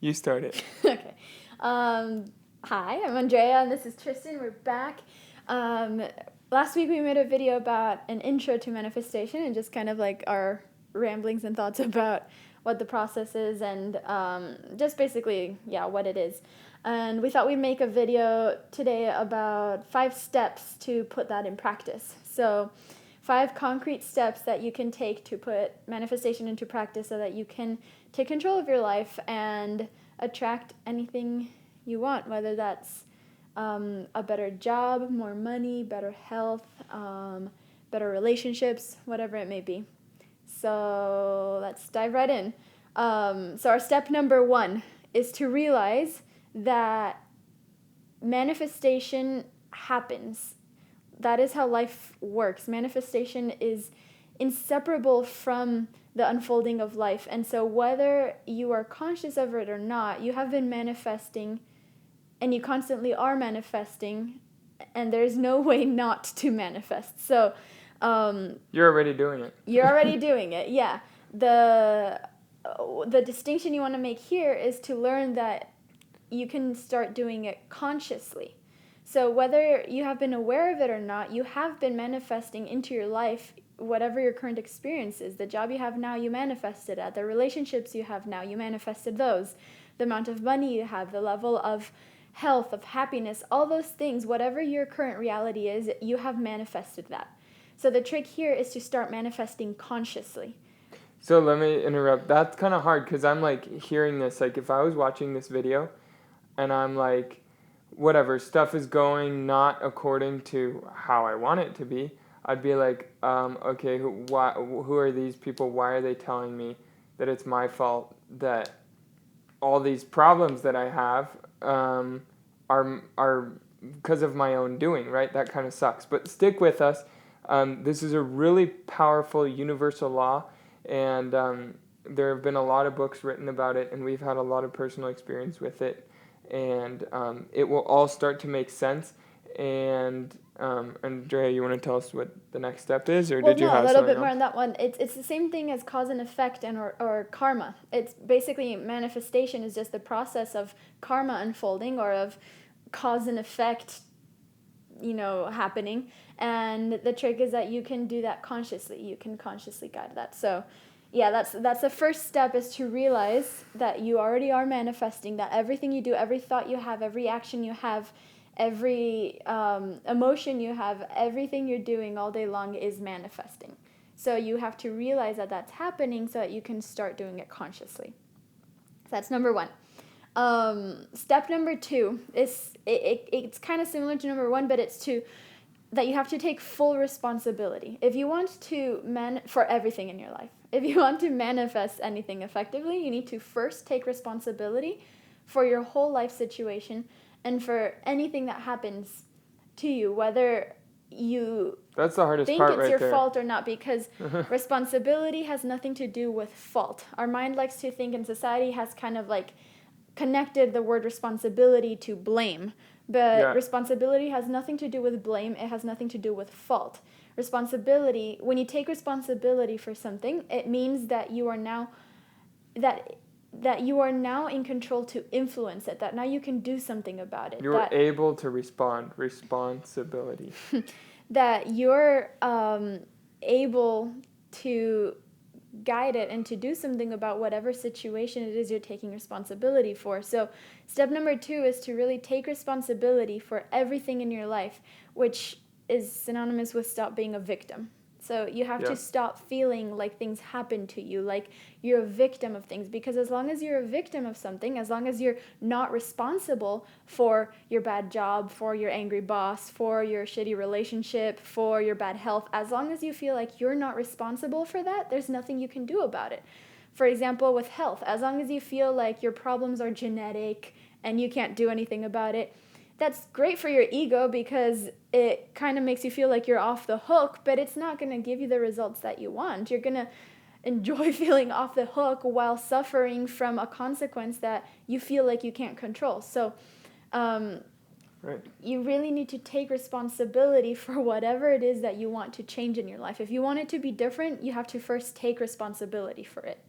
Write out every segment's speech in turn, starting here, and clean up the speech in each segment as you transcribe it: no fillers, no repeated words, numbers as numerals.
You start it. Okay. Hi, I'm Andrea, and this is Tristan. We're back. Last week we made a video about an intro to manifestation and just kind of like our ramblings and thoughts about what the process is and just basically, what it is. And we thought we'd make a video today about 5 steps to put that in practice. So 5 concrete steps that you can take to put manifestation into practice so that you can take control of your life and attract anything you want, whether that's a better job, more money, better health, better relationships, whatever it may be. So let's dive right in. So our step number 1 is to realize that manifestation happens. That is how life works. Manifestation is inseparable from the unfolding of life. And so whether you are conscious of it or not, you have been manifesting and you constantly are manifesting, and there's no way not to manifest. So you're already doing it. You're already doing it, yeah. The distinction you want to make here is to learn that you can start doing it consciously. So whether you have been aware of it or not, you have been manifesting into your life whatever your current experience is. The job you have now, you manifested at. The relationships you have now, you manifested those. The amount of money you have, the level of health, of happiness, all those things, whatever your current reality is, you have manifested that. So the trick here is to start manifesting consciously. So let me interrupt. That's kind of hard because I'm like hearing this. Like if I was watching this video and I'm like, whatever, stuff is going not according to how I want it to be, I'd be like, okay, who are these people? Why are they telling me that it's my fault that all these problems that I have are because of my own doing, right? That kind of sucks. But stick with us. This is a really powerful universal law, and there have been a lot of books written about it, and we've had a lot of personal experience with it, and it will all start to make sense. And Andrea, you want to tell us what the next step is, or did you have a little bit something more else? on that one. It's the same thing as cause and effect or karma. It's basically manifestation is just the process of karma unfolding or of cause and effect, happening. And the trick is that you can do that consciously. You can consciously guide that. So that's the first step, is to realize that you already are manifesting, that everything you do, every thought you have, every action you have, every emotion you have, everything you're doing all day long is manifesting. So you have to realize that that's happening so that you can start doing it consciously. So that's number 1. Step number 2 is it's kind of similar to number 1, but it's that you have to take full responsibility. If you want to for everything in your life, if you want to manifest anything effectively, you need to first take responsibility for your whole life situation and for anything that happens to you, whether you That's the hardest think part it's right your there. fault or not, because responsibility has nothing to do with fault. Our mind likes to think, and society has kind of like connected the word responsibility to blame. But responsibility has nothing to do with blame. It has nothing to do with fault. Responsibility, when you take responsibility for something, it means that you are now in control to influence it, that now you can do something about it. You're able to respond. Responsibility. That you're able to guide it and to do something about whatever situation it is you're taking responsibility for. So step number 2 is to really take responsibility for everything in your life, which is synonymous with stop being a victim. So you have to stop feeling like things happen to you, like you're a victim of things. Because as long as you're a victim of something, as long as you're not responsible for your bad job, for your angry boss, for your shitty relationship, for your bad health, as long as you feel like you're not responsible for that, there's nothing you can do about it. For example, with health, as long as you feel like your problems are genetic and you can't do anything about it, that's great for your ego because it kind of makes you feel like you're off the hook, but it's not going to give you the results that you want. You're going to enjoy feeling off the hook while suffering from a consequence that you feel like you can't control. So you really need to take responsibility for whatever it is that you want to change in your life. If you want it to be different, you have to first take responsibility for it.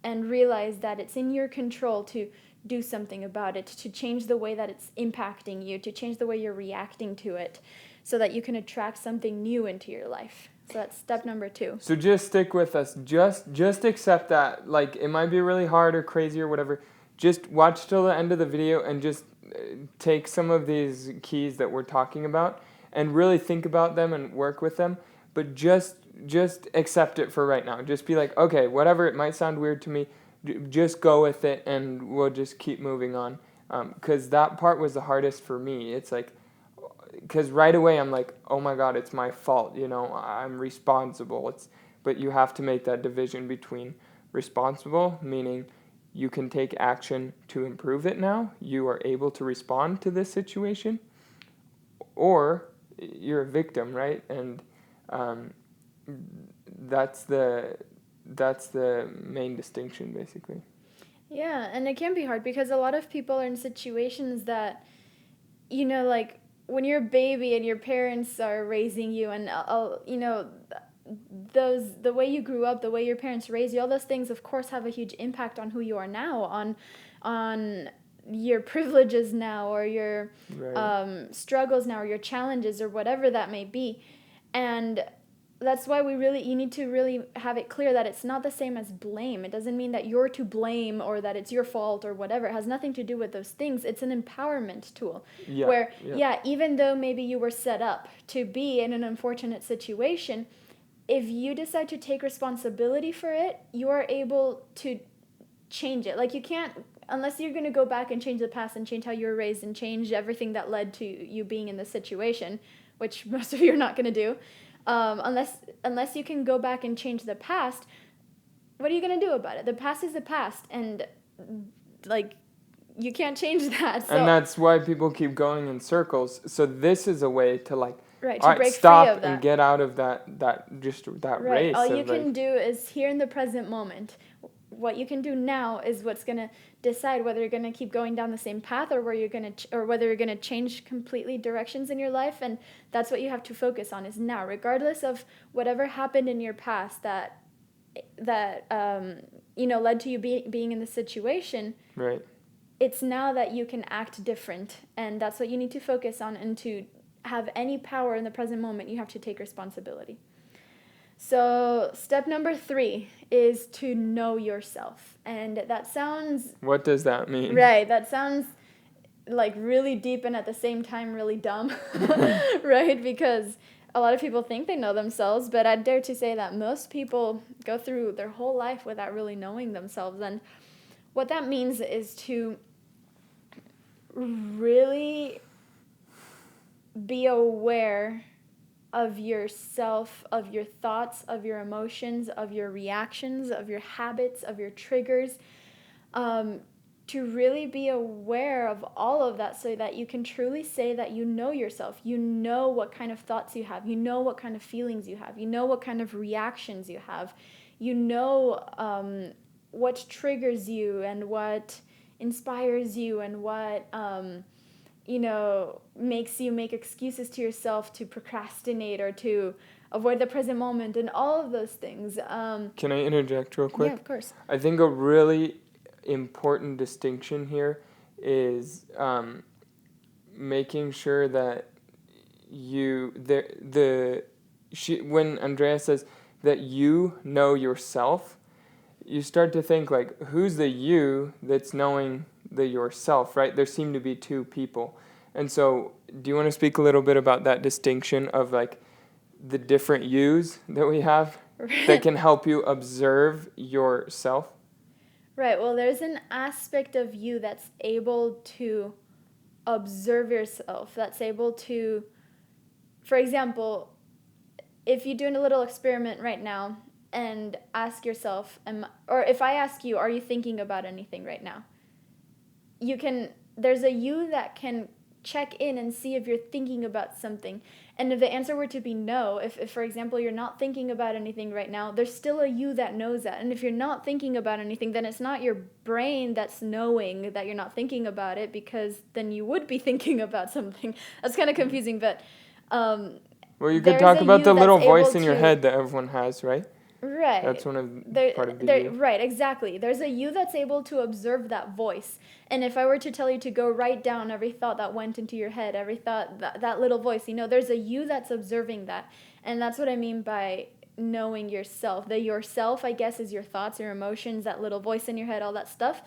and realize that it's in your control to do something about it, to change the way that it's impacting you, to change the way you're reacting to it, so that you can attract something new into your life. So that's step number 2. So just stick with us. Just accept that. Like, it might be really hard or crazy or whatever. Just watch till the end of the video and just take some of these keys that we're talking about and really think about them and work with them. But just accept it for right now. Just be like, okay, whatever, it might sound weird to me, just go with it and we'll just keep moving on. Because that part was the hardest for me. It's like, because right away I'm like, oh my God, it's my fault, I'm responsible. But you have to make that division between responsible, meaning you can take action to improve it now, you are able to respond to this situation, or you're a victim, right? And that's the main distinction, basically. Yeah, and it can be hard because a lot of people are in situations that, like when you're a baby and your parents are raising you, and the way you grew up, the way your parents raised you, all those things of course have a huge impact on who you are now, on your privileges now, or your Right. struggles now, or your challenges, or whatever that may be. And that's why you need to really have it clear that it's not the same as blame. It doesn't mean that you're to blame or that it's your fault or whatever. It has nothing to do with those things. It's an empowerment tool where, even though maybe you were set up to be in an unfortunate situation, if you decide to take responsibility for it, you are able to change it. Like, you can't, unless you're going to go back and change the past and change how you were raised and change everything that led to you being in this situation, which most of you are not going to do. Unless you can go back and change the past, what are you going to do about it? The past is the past, and like, you can't change that. So, and that's why people keep going in circles. So this is a way to right, to all right, break stop free of that. And get out of that Right. race. All you can do is here in the present moment. What you can do now is what's going to decide whether you're going to keep going down the same path, or whether you're going to change completely directions in your life. And that's what you have to focus on, is now, regardless of whatever happened in your past that led to you being in the situation. Right. It's now that you can act different, and that's what you need to focus on. And to have any power in the present moment, you have to take responsibility. So step number 3 is to know yourself. And that sounds... What does that mean? Right, that sounds like really deep and at the same time really dumb, right? Because a lot of people think they know themselves, but I'd dare to say that most people go through their whole life without really knowing themselves. And what that means is to really be aware of yourself, of your thoughts, of your emotions, of your reactions, of your habits, of your triggers, to really be aware of all of that, so that you can truly say that you know yourself. You know what kind of thoughts you have. You know what kind of feelings you have. You know what kind of reactions you have. You know what triggers you and what inspires you and what makes you make excuses to yourself to procrastinate or to avoid the present moment, and all of those things. Can I interject real quick? Yeah, of course. I think a really important distinction here is making sure that when Andrea says that you know yourself, you start to think like, who's the you that's knowing the yourself, right? There seem to be two people. And so do you want to speak a little bit about that distinction of like the different yous that we have that can help you observe yourself? Right. Well, there's an aspect of you that's able to observe yourself, that's able to, for example, if you're doing a little experiment right now and ask yourself, or if I ask you, are you thinking about anything right now? There's a you that can check in and see if you're thinking about something. And if the answer were to be no, if for example, you're not thinking about anything right now, there's still a you that knows that. And if you're not thinking about anything, then it's not your brain that's knowing that you're not thinking about it, because then you would be thinking about something. That's kind of confusing, but... well, you could talk about the little voice in your head that everyone has, right? Right. That's one of part of the you. Right, exactly. There's a you that's able to observe that voice. And if I were to tell you to go write down every thought that went into your head, every thought, that little voice, there's a you that's observing that. And that's what I mean by knowing yourself. The yourself, I guess, is your thoughts, your emotions, that little voice in your head, all that stuff.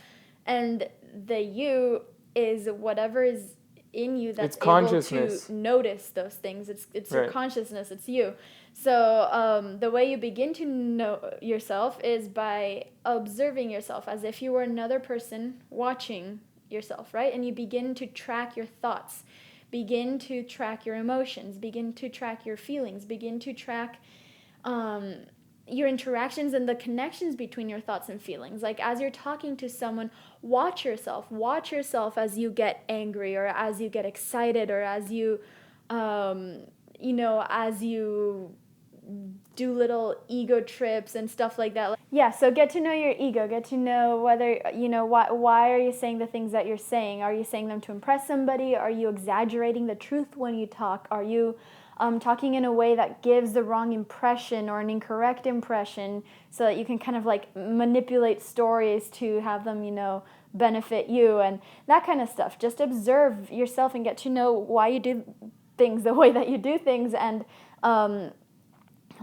And the you is whatever is in you that's able to notice those things. It's your consciousness, it's you. So the way you begin to know yourself is by observing yourself as if you were another person watching yourself, right? And you begin to track your thoughts, begin to track your emotions, begin to track your feelings, begin to track your interactions and the connections between your thoughts and feelings. Like as you're talking to someone, watch yourself as you get angry or as you get excited or as you as you do little ego trips and stuff like that. Yeah, so get to know your ego, get to know whether, why are you saying the things that you're saying? Are you saying them to impress somebody? Are you exaggerating the truth when you talk? Are you talking in a way that gives the wrong impression or an incorrect impression so that you can kind of like manipulate stories to have them, benefit you and that kind of stuff. Just observe yourself and get to know why you do things the way that you do things. And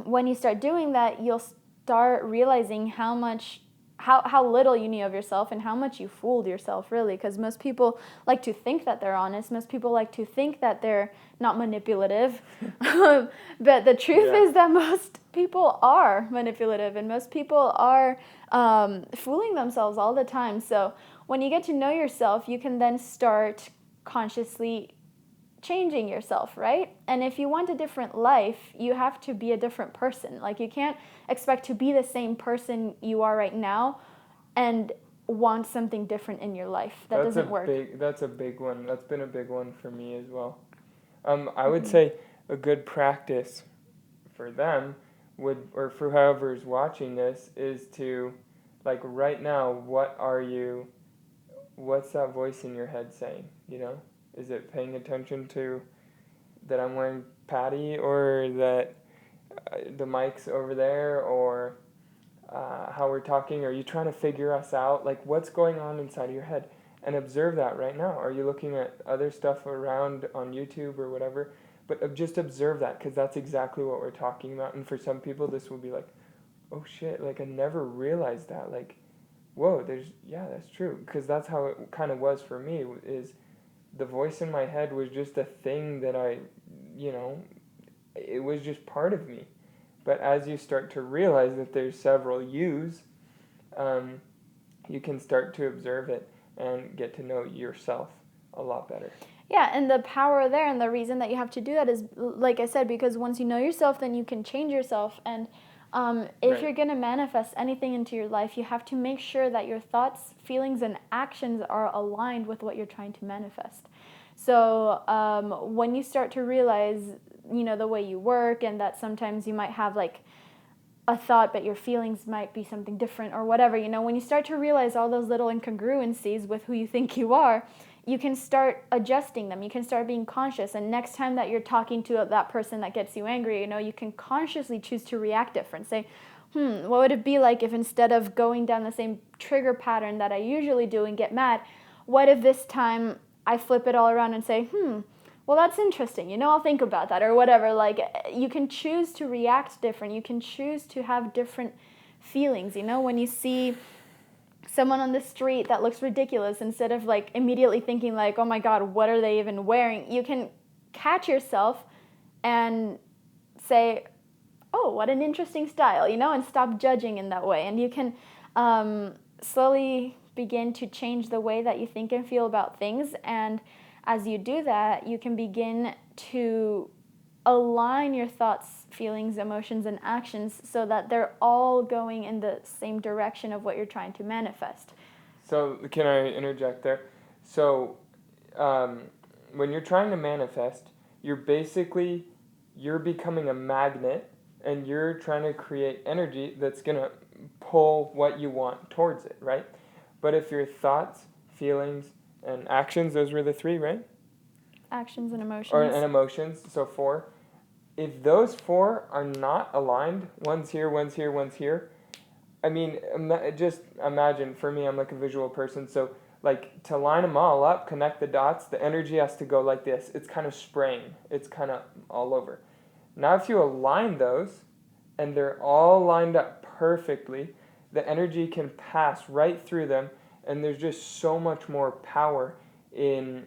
when you start doing that, you'll start realizing how little you know of yourself and how much you fooled yourself, really, because most people like to think that they're honest. Most people like to think that they're not manipulative. But the truth is that most people are manipulative and most people are fooling themselves all the time. So when you get to know yourself, you can then start consciously changing yourself, right? And if you want a different life, you have to be a different person. Like you can't expect to be the same person you are right now and want something different in your life. That doesn't work. That's a big one. That's been a big one for me as well. I would say a good practice for them or for whoever's watching this is to, like right now, what's that voice in your head saying, Is it paying attention to that I'm wearing Patty or that the mic's over there or how we're talking? Are you trying to figure us out? Like what's going on inside of your head? And observe that right now. Are you looking at other stuff around on YouTube or whatever? But just observe that because that's exactly what we're talking about. And for some people, this will be like, oh shit, like I never realized that. Like, whoa, that's true. Because that's how it kind of was for me is the voice in my head was just a thing that it was just part of me. But as you start to realize that there's several yous, you can start to observe it and get to know yourself a lot better. Yeah, and the power there and the reason that you have to do that is, like I said, because once you know yourself, then you can change yourself. And if you're going to manifest anything into your life, you have to make sure that your thoughts, feelings, and actions are aligned with what you're trying to manifest. So when you start to realize, the way you work and that sometimes you might have like a thought, but your feelings might be something different or whatever, when you start to realize all those little incongruencies with who you think you are, you can start adjusting them. You can start being conscious. And next time that you're talking to that person that gets you angry, you can consciously choose to react different. Say, what would it be like if instead of going down the same trigger pattern that I usually do and get mad, what if this time I flip it all around and say, well, that's interesting. I'll think about that or whatever. Like you can choose to react different. You can choose to have different feelings. When you see someone on the street that looks ridiculous, instead of like immediately thinking like, oh my God, what are they even wearing? You can catch yourself and say, oh, what an interesting style, and stop judging in that way. And you can slowly begin to change the way that you think and feel about things. And as you do that, you can begin to align your thoughts, feelings, emotions, and actions so that they're all going in the same direction of what you're trying to manifest. So can I interject there? So when you're trying to manifest, you're becoming a magnet and you're trying to create energy that's going to pull what you want towards it, right? But if your thoughts, feelings, and actions, those were the three, right? Actions and emotions. And emotions, so 4. if those four are not aligned, one's here, one's here, one's here, I mean, just imagine, for me, I'm like a visual person, so like to line them all up, connect the dots, the energy has to go like this. It's kind of spraying. It's kind of all over. Now if you align those and they're all lined up perfectly, the energy can pass right through them, and there's just so much more power in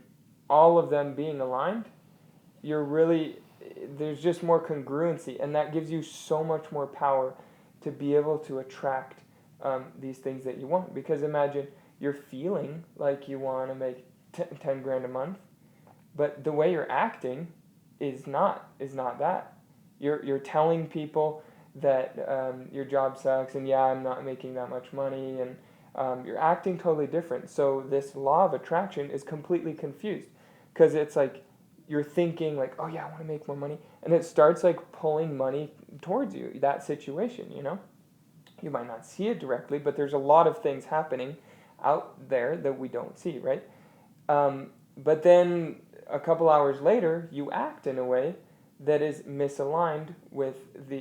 all of them being aligned. There's just more congruency, and that gives you so much more power to be able to attract these things that you want. Because imagine you're feeling like you want to make 10 grand a month, but the way you're acting is not that. You're telling people that your job sucks, and yeah, I'm not making that much money, and you're acting totally different. So this law of attraction is completely confused, because it's like you're thinking like, oh yeah, I want to make more money, and it starts like pulling money towards you, that situation, you know? You might not see it directly, but there's a lot of things happening out there that we don't see, right? But then a couple hours later, you act in a way that is misaligned with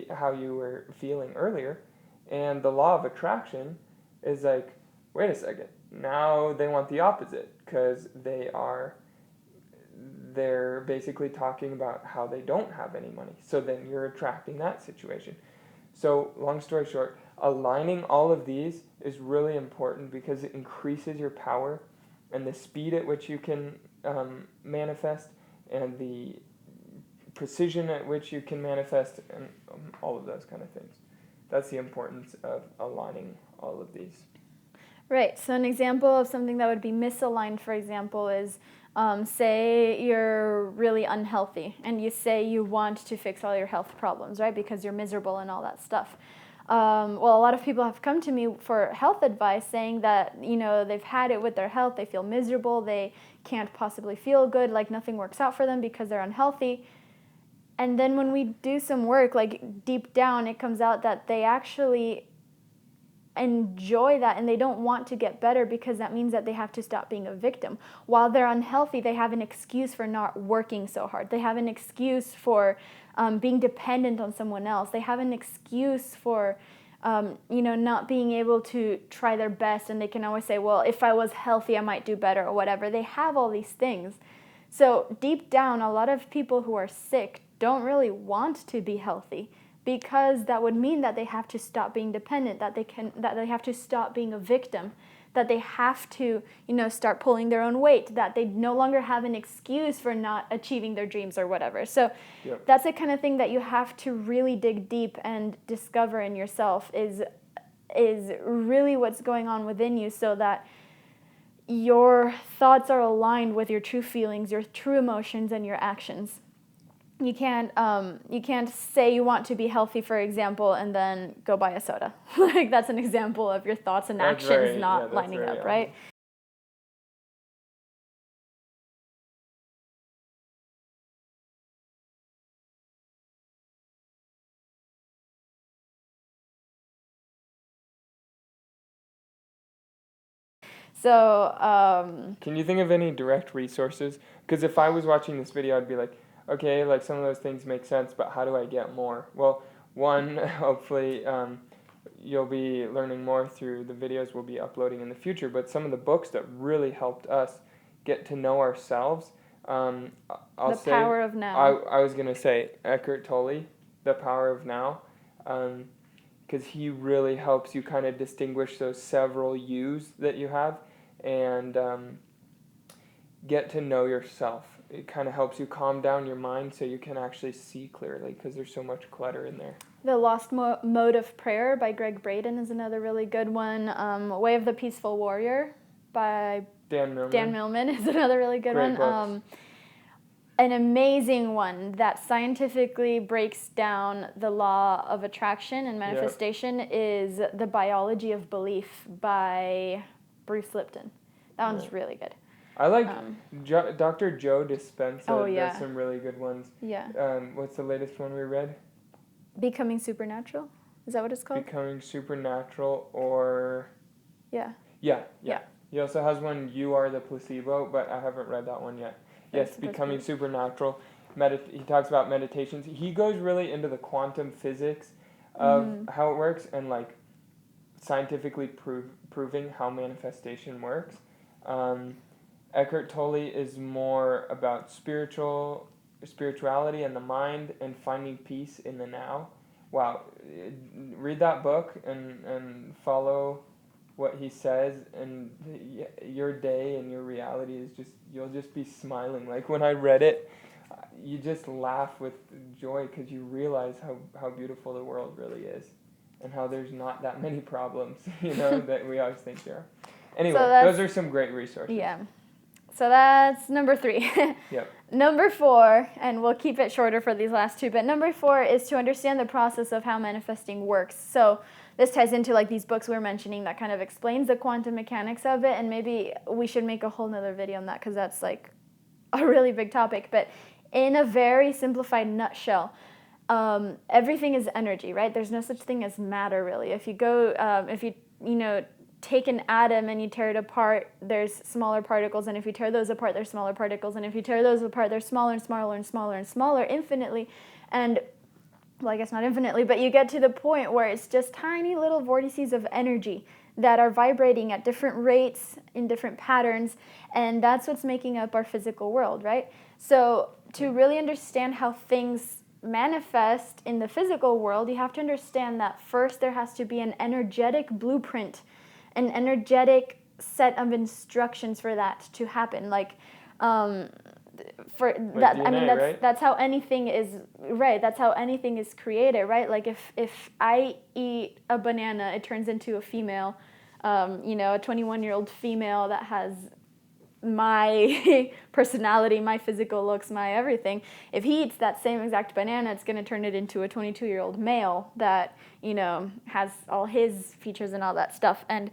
how you were feeling earlier, and the law of attraction is like, wait a second, now they want the opposite, because they're basically talking about how they don't have any money. So then you're attracting that situation. So long story short, aligning all of these is really important because it increases your power and the speed at which you can manifest, and the precision at which you can manifest, and all of those kind of things. That's the importance of aligning all of these. Right. So an example of something that would be misaligned, for example, is say you're really unhealthy and you say you want to fix all your health problems, right? Because you're miserable and all that stuff. Well, a lot of people have come to me for health advice saying that, you know, they've had it with their health, they feel miserable, they can't possibly feel good, like nothing works out for them because they're unhealthy. And then when we do some work, like deep down, it comes out that they actually enjoy that and they don't want to get better because that means that they have to stop being a victim. While they're unhealthy, they have an excuse for not working so hard. They have an excuse for being dependent on someone else. They have an excuse for not being able to try their best, and they can always say, well, if I was healthy, I might do better or whatever. They have all these things. So deep down, a lot of people who are sick don't really want to be healthy, because that would mean that they have to stop being dependent, that they have to stop being a victim, that they have to, start pulling their own weight, that they no longer have an excuse for not achieving their dreams or whatever. So Yep. That's the kind of thing that you have to really dig deep and discover in yourself is really what's going on within you, so that your thoughts are aligned with your true feelings, your true emotions, and your actions. You can't say you want to be healthy, for example, and then go buy a soda. Like, that's an example of your thoughts and actions not lining up, right? So, Can you think of any direct resources? Because if I was watching this video, I'd be like, okay, like some of those things make sense, but how do I get more? Well, one, hopefully you'll be learning more through the videos we'll be uploading in the future, but some of the books that really helped us get to know ourselves, The Power of Now. I was going to say Eckhart Tolle, The Power of Now, because he really helps you kind of distinguish those several yous that you have, and get to know yourself. It kind of helps you calm down your mind so you can actually see clearly, because there's so much clutter in there. The Lost Mode of Prayer by Greg Braden is another really good one. Way of the Peaceful Warrior by Dan Millman is another really good Great one. Books. An amazing one that scientifically breaks down the law of attraction and manifestation is The Biology of Belief by Bruce Lipton. That one's really good. I like Dr. Joe Dispenza does some really good ones. Yeah. What's the latest one we read? Becoming Supernatural? Is that what it's called? Becoming Supernatural, or... Yeah. Yeah. He also has one, You Are the Placebo, but I haven't read that one yet. Yes, Becoming Supernatural. he talks about meditations. He goes really into the quantum physics of how it works and like scientifically proving how manifestation works. Eckhart Tolle is more about spirituality and the mind and finding peace in the now. Wow, read that book and follow what he says, and your day and your reality is just, you'll just be smiling. Like when I read it, you just laugh with joy because you realize how beautiful the world really is and how there's not that many problems, that we always think there are. Anyway, those are some great resources. Yeah. So that's number 3. Yep. Number 4, and we'll keep it shorter for these last 2, but number 4 is to understand the process of how manifesting works. So this ties into like these books we were mentioning that kind of explains the quantum mechanics of it, and maybe we should make a whole nother video on that because that's like a really big topic. But in a very simplified nutshell, everything is energy, right? There's no such thing as matter, really. If you go, take an atom and you tear it apart, there's smaller particles, and if you tear those apart, there's smaller particles, and if you tear those apart, they're smaller and smaller and smaller and smaller infinitely. And well, I guess not infinitely, but you get to the point where it's just tiny little vortices of energy that are vibrating at different rates in different patterns, and that's what's making up our physical world, right? So to really understand how things manifest in the physical world, you have to understand that first there has to be an energetic blueprint, an energetic set of instructions for that to happen. Like, for that, DNA, I mean, right? that's how anything is, right? That's how anything is created, right? Like if I eat a banana, it turns into a female, a 21-year-old female that has my personality, my physical looks, my everything. If he eats that same exact banana, it's going to turn it into a 22-year-old male that, has all his features and all that stuff. And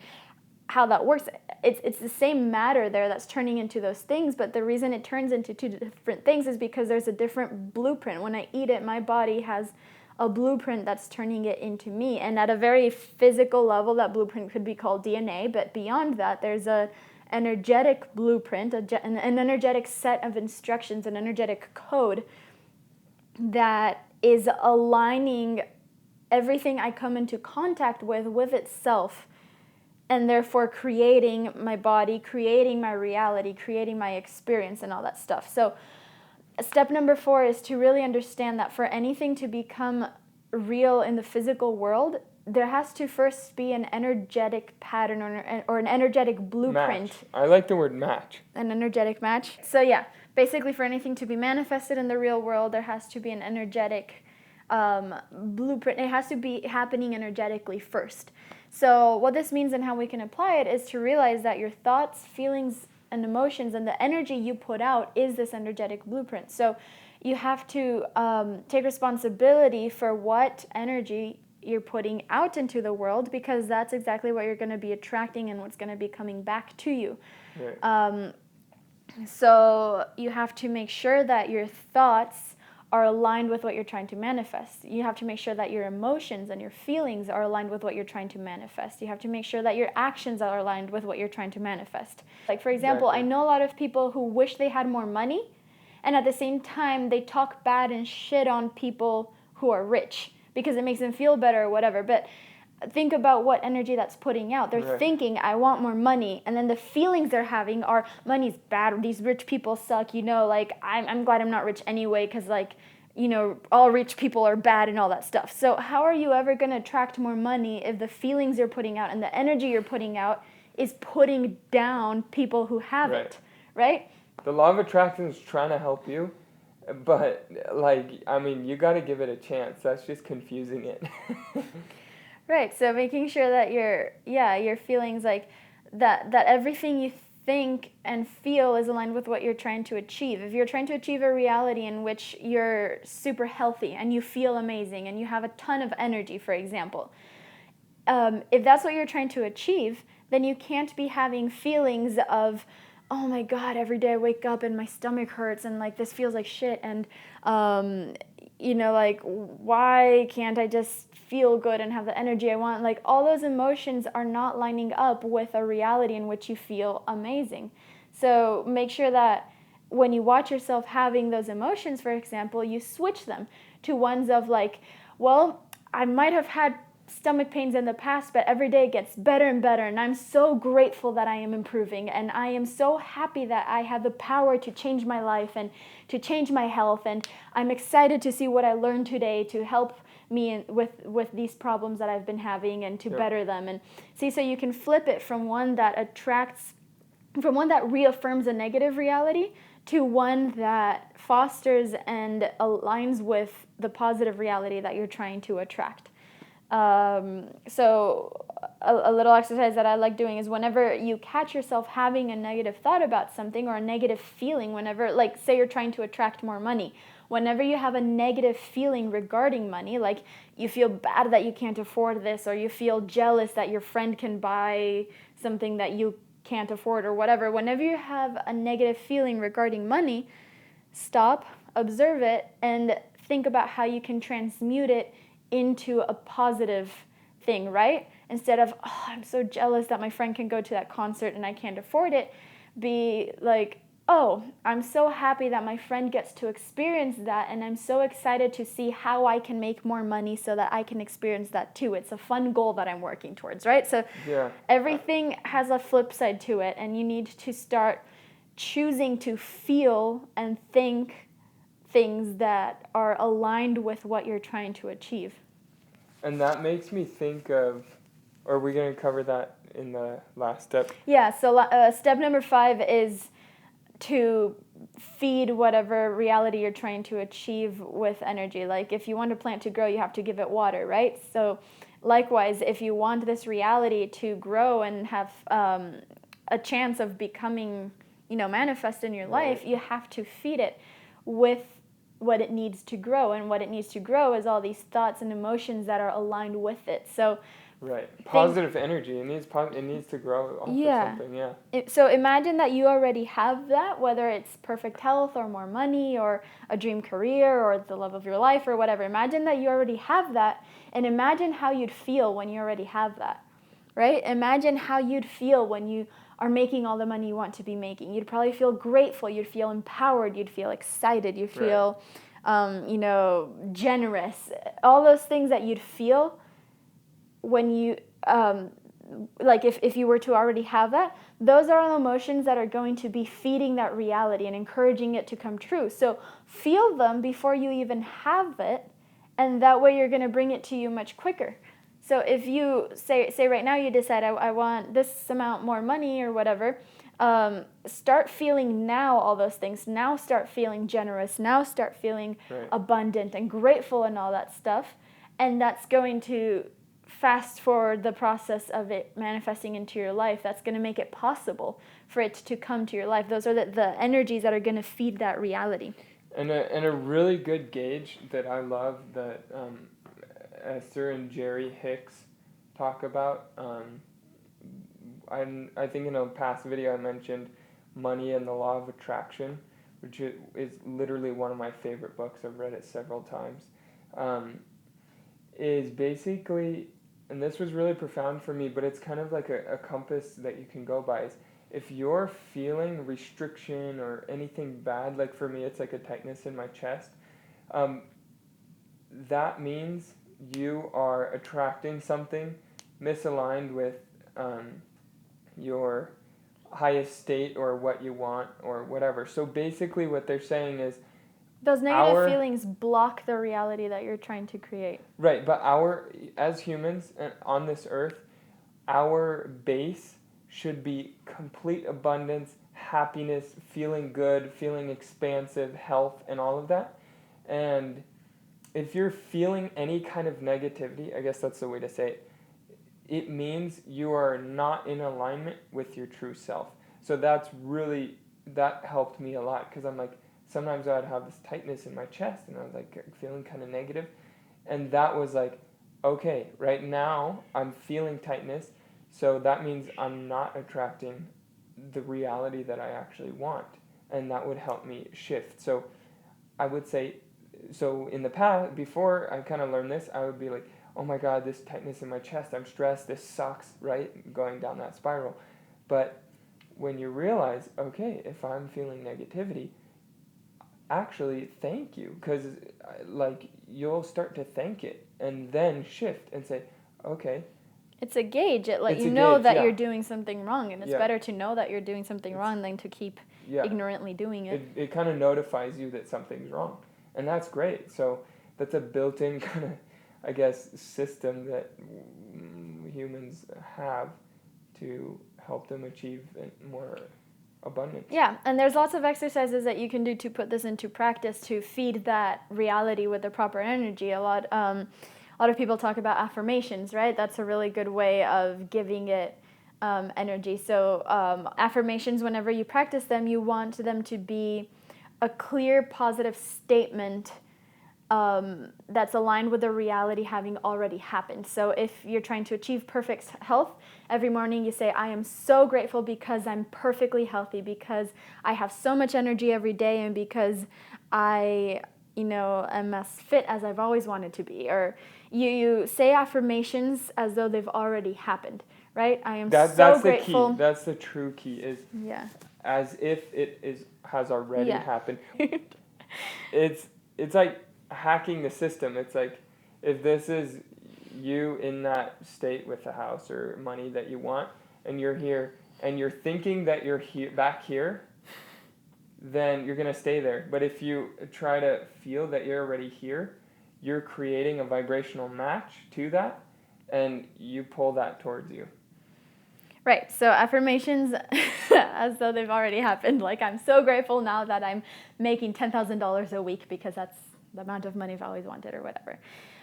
how that works, it's the same matter there that's turning into those things, but the reason it turns into 2 different things is because there's a different blueprint. When I eat it, my body has a blueprint that's turning it into me. And at a very physical level, that blueprint could be called DNA, but beyond that, there's a energetic blueprint, an energetic set of instructions, an energetic code that is aligning everything I come into contact with itself, and therefore creating my body, creating my reality, creating my experience and all that stuff. So step number 4 is to really understand that for anything to become real in the physical world, there has to first be an energetic pattern or an energetic blueprint. Match. I like the word match. An energetic match. So yeah, basically for anything to be manifested in the real world, there has to be an energetic blueprint. It has to be happening energetically first. So what this means and how we can apply it is to realize that your thoughts, feelings, and emotions and the energy you put out is this energetic blueprint. So you have to take responsibility for what energy you're putting out into the world, because that's exactly what you're going to be attracting and what's going to be coming back to you. Right. So you have to make sure that your thoughts are aligned with what you're trying to manifest. You have to make sure that your emotions and your feelings are aligned with what you're trying to manifest. You have to make sure that your actions are aligned with what you're trying to manifest. Like, for example, exactly. I know a lot of people who wish they had more money, and at the same time, they talk bad and shit on people who are rich because it makes them feel better or whatever. But think about what energy that's putting out. They're right. Thinking, I want more money. And then the feelings they're having are, money's bad, these rich people suck, like, I'm glad I'm not rich anyway, because, like, all rich people are bad and all that stuff. So how are you ever going to attract more money if the feelings you're putting out and the energy you're putting out is putting down people who have it, right? The law of attraction is trying to help you, but, you got to give it a chance. That's just confusing it. Right, so making sure that your feelings, like, that everything you think and feel is aligned with what you're trying to achieve. If you're trying to achieve a reality in which you're super healthy and you feel amazing and you have a ton of energy, for example, if that's what you're trying to achieve, then you can't be having feelings of, oh my God, every day I wake up and my stomach hurts and, like, this feels like shit, and why can't I just feel good and have the energy I want? Like, all those emotions are not lining up with a reality in which you feel amazing. So make sure that when you watch yourself having those emotions, for example, you switch them to ones of like, well, I might have had stomach pains in the past, but every day it gets better and better, and I'm so grateful that I am improving, and I am so happy that I have the power to change my life and to change my health, and I'm excited to see what I learned today to help me with these problems that I've been having and to better them. And see, so you can flip it from one that reaffirms a negative reality to one that fosters and aligns with the positive reality that you're trying to attract. So a little exercise that I like doing is whenever you catch yourself having a negative thought about something or a negative feeling, whenever, like, say you're trying to attract more money, whenever you have a negative feeling regarding money, like you feel bad that you can't afford this, or you feel jealous that your friend can buy something that you can't afford or whatever, whenever you have a negative feeling regarding money, stop, observe it, and think about how you can transmute it into a positive thing, right? Instead of, oh, I'm so jealous that my friend can go to that concert and I can't afford it, be like, oh, I'm so happy that my friend gets to experience that, and I'm so excited to see how I can make more money so that I can experience that too. It's a fun goal that I'm working towards, right? So everything has a flip side to it, and you need to start choosing to feel and think things that are aligned with what you're trying to achieve. And that makes me think of, are we going to cover that in the last step? Yeah, so step number 5 is to feed whatever reality you're trying to achieve with energy. Like if you want a plant to grow, you have to give it water, right? So likewise, if you want this reality to grow and have a chance of becoming, manifest in your life, you have to feed it with what it needs to grow. And what it needs to grow is all these thoughts and emotions that are aligned with it. So positive energy. It needs to grow off of something. So imagine that you already have that, whether it's perfect health or more money or a dream career or the love of your life or whatever. Imagine that you already have that, and imagine how you'd feel when you already have that, right? Imagine how you'd feel when you are making all the money you want to be making. You'd probably feel grateful. You'd feel empowered. You'd feel excited. You'd feel, generous. All those things that you'd feel when you, like if you were to already have that, those are all emotions that are going to be feeding that reality and encouraging it to come true. So feel them before you even have it, and that way you're going to bring it to you much quicker. So if you say right now you decide I want this amount more money or whatever, start feeling now all those things. Now start feeling generous. Now start feeling abundant and grateful and all that stuff. And that's going to fast forward the process of it manifesting into your life. That's going to make it possible for it to come to your life. Those are the energies that are going to feed that reality. And a really good gauge that I love that Esther and Jerry Hicks talk about. I think in a past video I mentioned Money and the Law of Attraction, which is literally one of my favorite books. I've read it several times. Is basically, and this was really profound for me, but it's kind of like a compass that you can go by, is if you're feeling restriction or anything bad, like for me it's like a tightness in my chest, that means you are attracting something misaligned with your highest state or what you want or whatever. So basically what they're saying is those negative feelings block the reality that you're trying to create. Right, but as humans on this earth, our base should be complete abundance, happiness, feeling good, feeling expansive, health, and all of that. And if you're feeling any kind of negativity, I guess that's the way to say it, it means you are not in alignment with your true self. So that helped me a lot, because I'm like, sometimes I'd have this tightness in my chest and I was like feeling kind of negative. And that was like, okay, right now I'm feeling tightness. So that means I'm not attracting the reality that I actually want. And that would help me shift. So I would say, so in the past, before I kind of learned this, I would be like, oh my God, this tightness in my chest, I'm stressed, this sucks, right? Going down that spiral. But when you realize, okay, if I'm feeling negativity, actually thank you, because like you'll start to thank it and then shift and say, okay. It's a gauge. It let It's you a know gauge, that yeah. you're doing something wrong, and it's Yeah. better to know that you're doing something wrong than to keep Yeah. ignorantly doing it. It kind of notifies you that something's wrong, and that's great. So that's a built-in kind of, I guess, system that humans have to help them achieve more abundance. Yeah, and there's lots of exercises that you can do to put this into practice to feed that reality with the proper energy. A lot of people talk about affirmations, right? That's a really good way of giving it energy. So affirmations, whenever you practice them, you want them to be a clear, positive statement that's aligned with the reality having already happened. So if you're trying to achieve perfect health, every morning you say, I am so grateful because I'm perfectly healthy, because I have so much energy every day, and because I, am as fit as I've always wanted to be. Or you say affirmations as though they've already happened, right? I am so grateful. The key. That's the true key, is as if has already happened. It's like hacking the system. It's like, if this is you in that state with the house or money that you want, and you're here and you're thinking that you're back here, then you're going to stay there. But if you try to feel that you're already here, you're creating a vibrational match to that, and you pull that towards you. Right, so affirmations as though they've already happened. Like, I'm so grateful now that I'm making $10,000 a week because that's the amount of money I've always wanted, or whatever.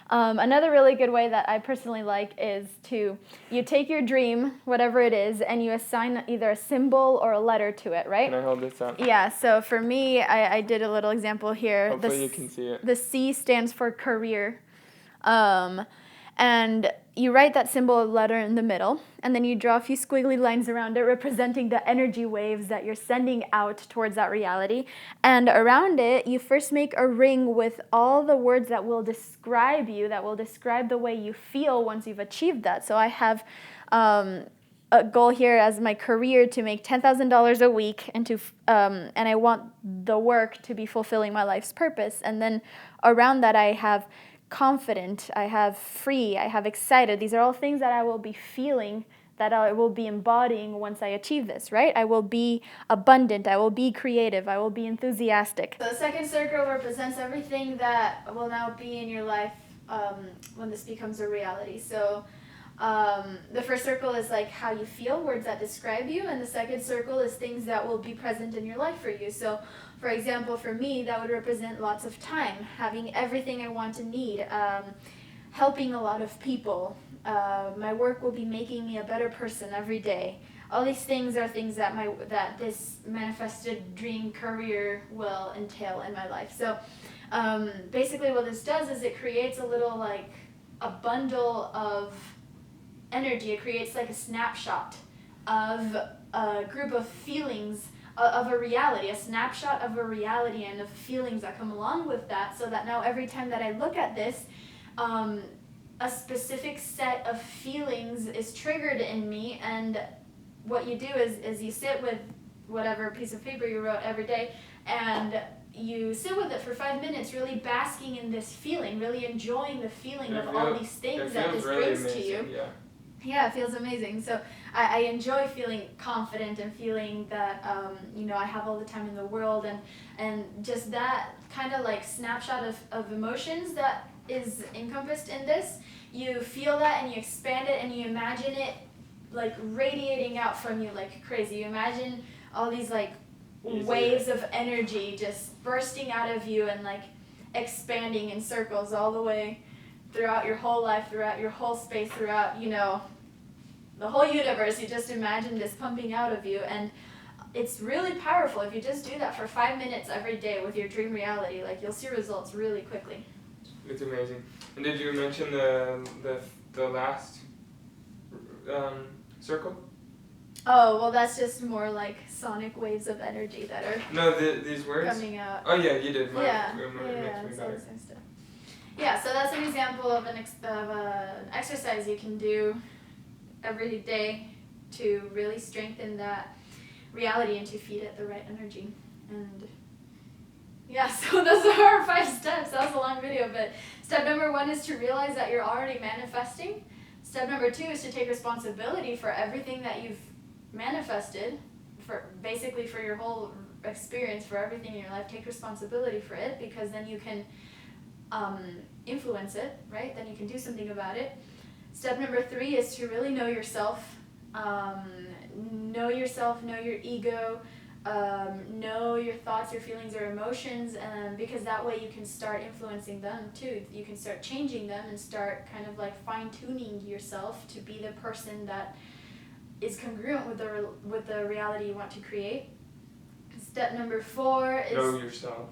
Another really good way that I personally like is you take your dream, whatever it is, and you assign either a symbol or a letter to it, right? Can I hold this up? Yeah, so for me, I did a little example here. Hopefully you can see it. The C stands for career. And you write that symbol or letter in the middle, and then you draw a few squiggly lines around it representing the energy waves that you're sending out towards that reality. And around it, you first make a ring with all the words that will describe you, that will describe the way you feel once you've achieved that. So I have a goal here as my career to make $10,000 a week, and I want the work to be fulfilling my life's purpose. And then around that, I have confident, I have free, I have excited. These are all things that I will be feeling, that I will be embodying once I achieve this, right? I will be abundant, I will be creative, I will be enthusiastic. So the second circle represents everything that will now be in your life when this becomes a reality. So the first circle is like how you feel, words that describe you, and the second circle is things that will be present in your life for you. So for example, for me, that would represent lots of time, having everything I want and need, helping a lot of people. My work will be making me a better person every day. All these things are things that this manifested dream career will entail in my life. So basically what this does is it creates a bundle of energy. It creates like a snapshot of a group of feelings, of a reality, a snapshot of a reality and of feelings that come along with that, so that now every time that I look at this, a specific set of feelings is triggered in me. And what you do is you sit with whatever piece of paper you wrote every day, and you sit with it for 5 minutes, really basking in this feeling, really enjoying the feeling of all these things that this really brings amazing, to you. Yeah. Yeah, it feels amazing. So I enjoy feeling confident and feeling that I have all the time in the world, and just that kind of like snapshot of emotions that is encompassed in this. You feel that and you expand it and you imagine it like radiating out from you like crazy. You imagine all these like waves of energy just bursting out of you and like expanding in circles all the way throughout your whole life, throughout your whole space, throughout, the whole universe. You just imagine this pumping out of you, and it's really powerful. If you just do that for 5 minutes every day with your dream reality, like, you'll see results really quickly. It's amazing. And did you mention the last circle? Oh, well, that's just more like sonic waves of energy that are these words coming out. Oh yeah, you did. Yeah, Makes me better. Yeah, so that's an example of an exercise you can do every day to really strengthen that reality and to feed it the right energy. And yeah, so those are our 5 steps. That was a long video, but step number 1 is to realize that you're already manifesting. Step number 2 is to take responsibility for everything that you've manifested, for basically for your whole experience, for everything in your life. Take responsibility for it, because then you can influence it, right? Then you can do something about it. Step number 3 is to really know yourself. Know yourself, know your ego, know your thoughts, your feelings, your emotions, because that way you can start influencing them too. You can start changing them and start kind of like fine-tuning yourself to be the person that is congruent with the reality you want to create. Step number 4 is... Know yourself.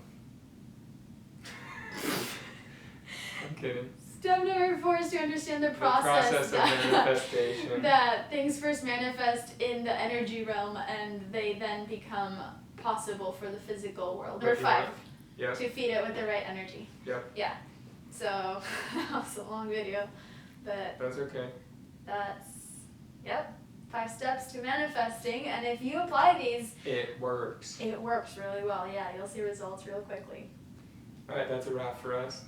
I'm kidding. Step number 4 is to understand the process of manifestation. That things first manifest in the energy realm and they then become possible for the physical world. Number 5, yep. To feed it with the right energy. Yep. Yeah. So that was a long video, but that's okay. That's, yep, 5 steps to manifesting, and if you apply these, it works. It works really well. Yeah, you'll see results real quickly. All right, that's a wrap for us.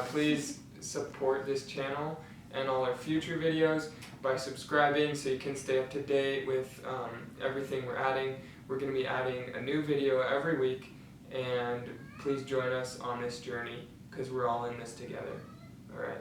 Please support this channel and all our future videos by subscribing so you can stay up to date with everything we're adding. We're going to be adding a new video every week, and please join us on this journey because we're all in this together. All right.